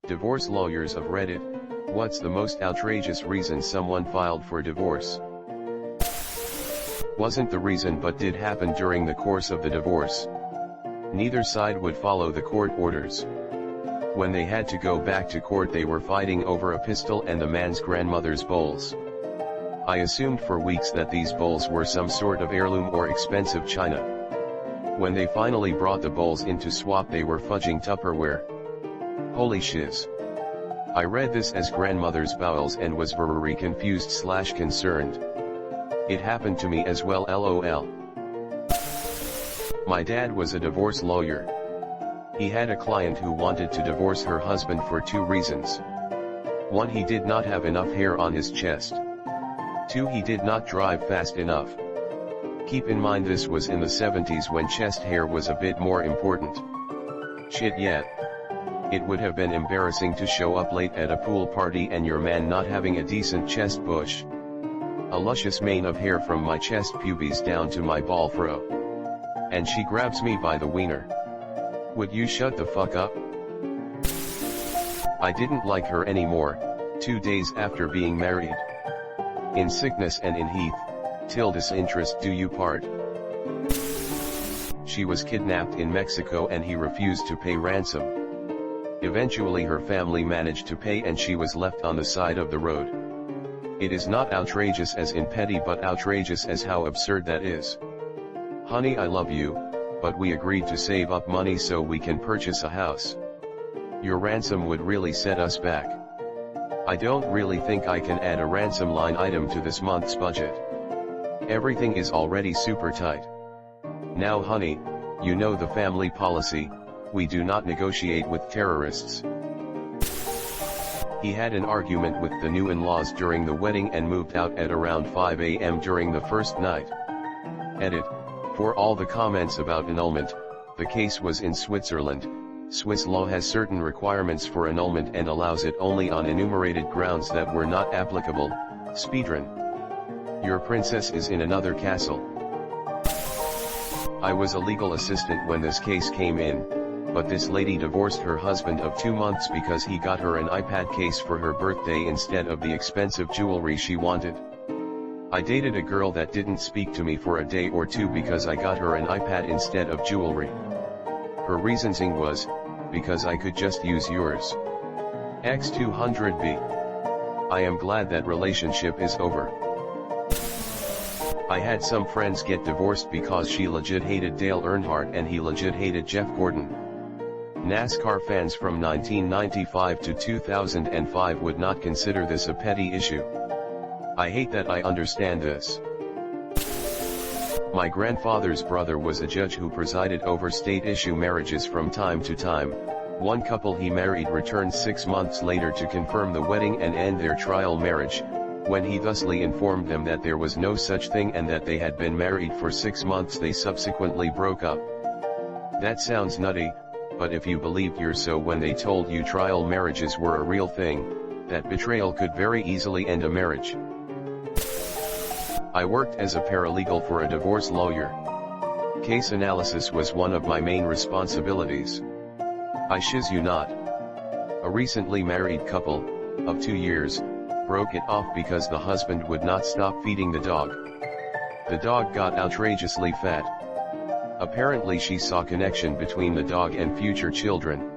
Divorce lawyers of Reddit, what's the most outrageous reason someone filed for divorce? Wasn't the reason but did happen during the course of the divorce. Neither side would follow the court orders. When they had to go back to court they were fighting over a pistol and the man's grandmother's bowls. I assumed for weeks that these bowls were some sort of heirloom or expensive china. When they finally brought the bowls in to swap they were fudging Tupperware. Holy shiz. I read this as grandmother's bowels and was very confused/concerned. It happened to me as well, lol. My dad was a divorce lawyer. He had a client who wanted to divorce her husband for two reasons. 1. He did not have enough hair on his chest. 2. He did not drive fast enough. Keep in mind this was in the 70s when chest hair was a bit more important. Shit yet. It would have been embarrassing to show up late at a pool party and your man not having a decent chest bush. A luscious mane of hair from my chest pubes down to my ball furrow. And she grabs me by the wiener. Would you shut the fuck up? I didn't like her anymore, 2 days after being married. In sickness and in heath, till disinterest do you part. She was kidnapped in Mexico and he refused to pay ransom. Eventually her family managed to pay and she was left on the side of the road. It is not outrageous as in petty but outrageous as how absurd that is. Honey, I love you, but we agreed to save up money so we can purchase a house. Your ransom would really set us back. I don't really think I can add a ransom line item to this month's budget. Everything is already super tight. Now honey, you know the family policy, we do not negotiate with terrorists. He had an argument with the new in-laws during the wedding and moved out at around 5 AM during the first night. Edit. For all the comments about annulment, the case was in Switzerland. Swiss law has certain requirements for annulment and allows it only on enumerated grounds that were not applicable. Speedrun. Your princess is in another castle. I was a legal assistant when this case came in, but this lady divorced her husband of 2 months because he got her an iPad case for her birthday instead of the expensive jewelry she wanted. I dated a girl that didn't speak to me for a day or two because I got her an iPad instead of jewelry. Her reasoning was, because I could just use yours. X200B. I am glad that relationship is over. I had some friends get divorced because she legit hated Dale Earnhardt and he legit hated Jeff Gordon. NASCAR fans from 1995 to 2005 would not consider this a petty issue. I hate that I understand this. My grandfather's brother was a judge who presided over state-issue marriages from time to time. One couple he married returned 6 months later to confirm the wedding and end their trial marriage, when he thusly informed them that there was no such thing and that they had been married for 6 months they subsequently broke up. That sounds nutty, but if you believed yours so when they told you trial marriages were a real thing, that betrayal could very easily end a marriage. I worked as a paralegal for a divorce lawyer. Case analysis was one of my main responsibilities. I shiz you not. A recently married couple, of 2 years, broke it off because the husband would not stop feeding the dog. The dog got outrageously fat. Apparently she saw connection between the dog and future children.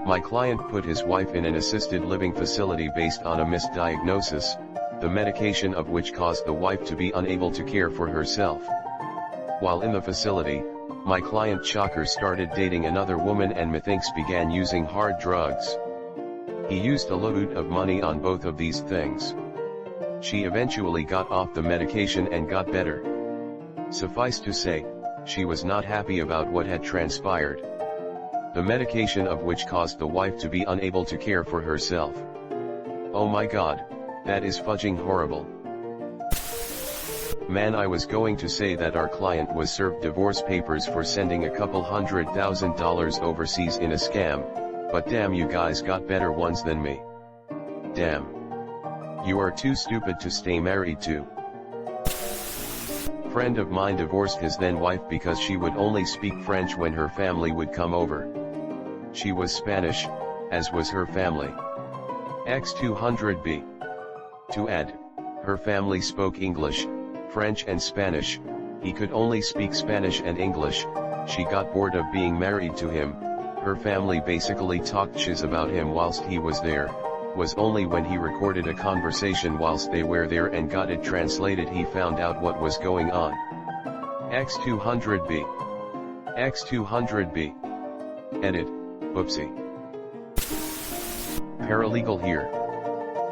My client put his wife in an assisted living facility based on a misdiagnosis, the medication of which caused the wife to be unable to care for herself. While in the facility, my client Shocker started dating another woman and methinks began using hard drugs. He used a load of money on both of these things. She eventually got off the medication and got better. Suffice to say, she was not happy about what had transpired. The medication of which caused the wife to be unable to care for herself. Oh my god, that is fudging horrible. Man, I was going to say that our client was served divorce papers for sending a couple $100,000 overseas in a scam, but damn, you guys got better ones than me. Damn. You are too stupid to stay married to. Friend of mine divorced his then wife because she would only speak French when her family would come over. She was Spanish, as was her family. X200B. To add, her family spoke English, French and Spanish. He could only speak Spanish and English. She got bored of being married to him. Her family basically talked shiz about him whilst he was there. Was only when he recorded a conversation whilst they were there and got it translated he found out what was going on. X200B. X200B. Edit, oopsie. Paralegal here.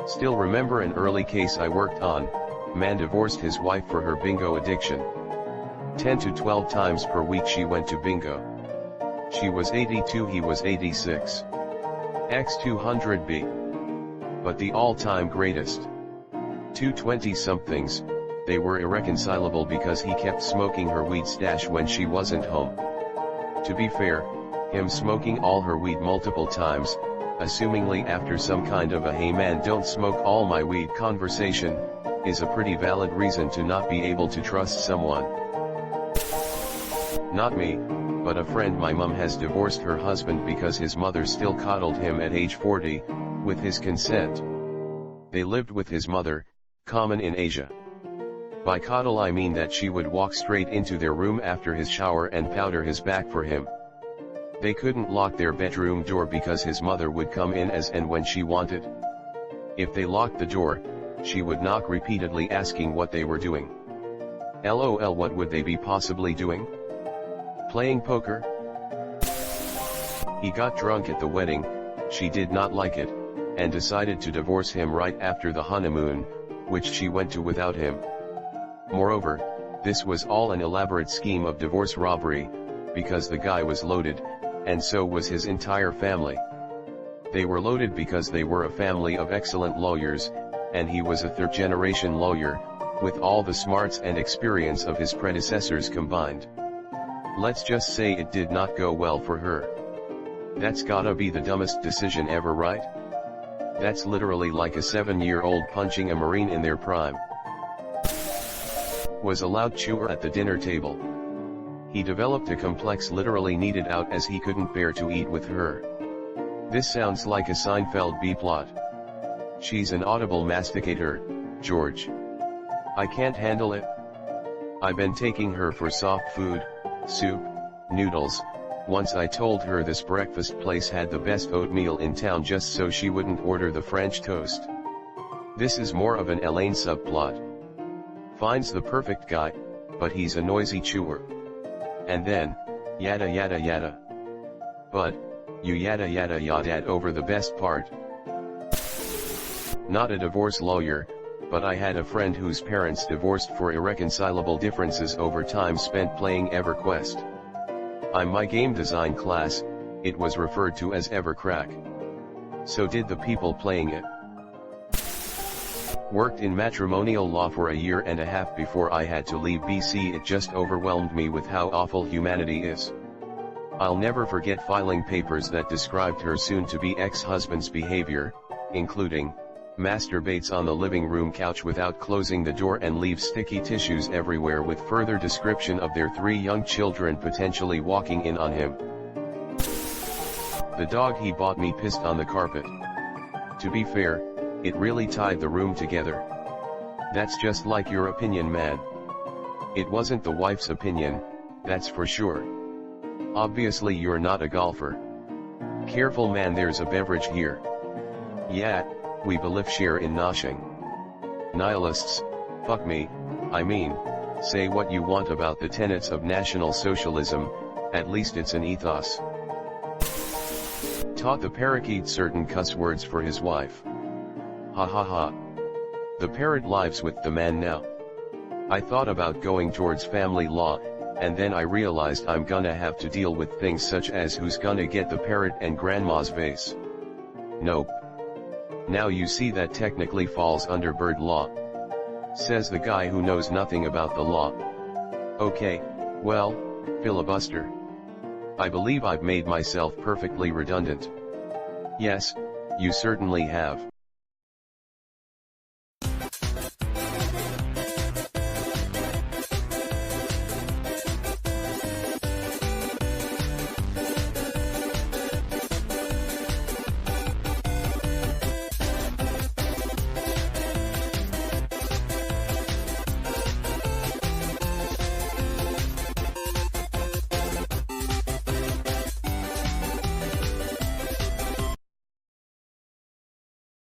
Still remember an early case I worked on. Man divorced his wife for her bingo addiction. 10 to 12 times per week she went to bingo. She was 82, he was 86. X200B. But the all-time greatest. Two 20-somethings, they were irreconcilable because he kept smoking her weed stash when she wasn't home. To be fair, him smoking all her weed multiple times, assumingly after some kind of a "hey man don't smoke all my weed" conversation, is a pretty valid reason to not be able to trust someone. Not me, but a friend. My mum has divorced her husband because his mother still coddled him at age 40, with his consent. They lived with his mother, common in Asia. By coddle I mean that she would walk straight into their room after his shower and powder his back for him. They couldn't lock their bedroom door because his mother would come in as and when she wanted. If they locked the door, she would knock repeatedly asking what they were doing. LOL, what would they be possibly doing? Playing poker? He got drunk at the wedding, she did not like it, and decided to divorce him right after the honeymoon, which she went to without him. Moreover, this was all an elaborate scheme of divorce robbery, because the guy was loaded, and so was his entire family. They were loaded because they were a family of excellent lawyers, and he was a third-generation lawyer, with all the smarts and experience of his predecessors combined. Let's just say it did not go well for her. That's gotta be the dumbest decision ever, right? That's literally like a 7-year-old punching a Marine in their prime. Was a loud chewer at the dinner table. He developed a complex literally needed out as he couldn't bear to eat with her. This sounds like a Seinfeld B-plot. She's an audible masticator, George. I can't handle it. I've been taking her for soft food, soup, noodles. Once I told her this breakfast place had the best oatmeal in town just so she wouldn't order the French toast. This is more of an Elaine subplot. Finds the perfect guy, but he's a noisy chewer. And then, yada yada yada. But, you yada yada yada over the best part. Not a divorce lawyer, but I had a friend whose parents divorced for irreconcilable differences over time spent playing EverQuest. In my game design class, it was referred to as Evercrack. So did the people playing it. Worked in matrimonial law for a year and a half before I had to leave BC. It just overwhelmed me with how awful humanity is. I'll never forget filing papers that described her soon-to-be ex-husband's behavior, including, masturbates on the living room couch without closing the door and leaves sticky tissues everywhere, with further description of their 3 young children potentially walking in on him. The dog he bought me pissed on the carpet. To be fair, it really tied the room together. That's just like your opinion, man. It wasn't the wife's opinion, that's for sure. Obviously you're not a golfer. Careful man, there's a beverage here. Yeah, we believe share in noshing. Nihilists, fuck me, I mean, say what you want about the tenets of National Socialism, at least it's an ethos. Taught the parakeet certain cuss words for his wife. Ha ha ha. The parrot lives with the man now. I thought about going towards family law, and then I realized I'm gonna have to deal with things such as who's gonna get the parrot and grandma's vase. Nope. Now you see that technically falls under bird law. Says the guy who knows nothing about the law. Okay, well, filibuster. I believe I've made myself perfectly redundant. Yes, you certainly have.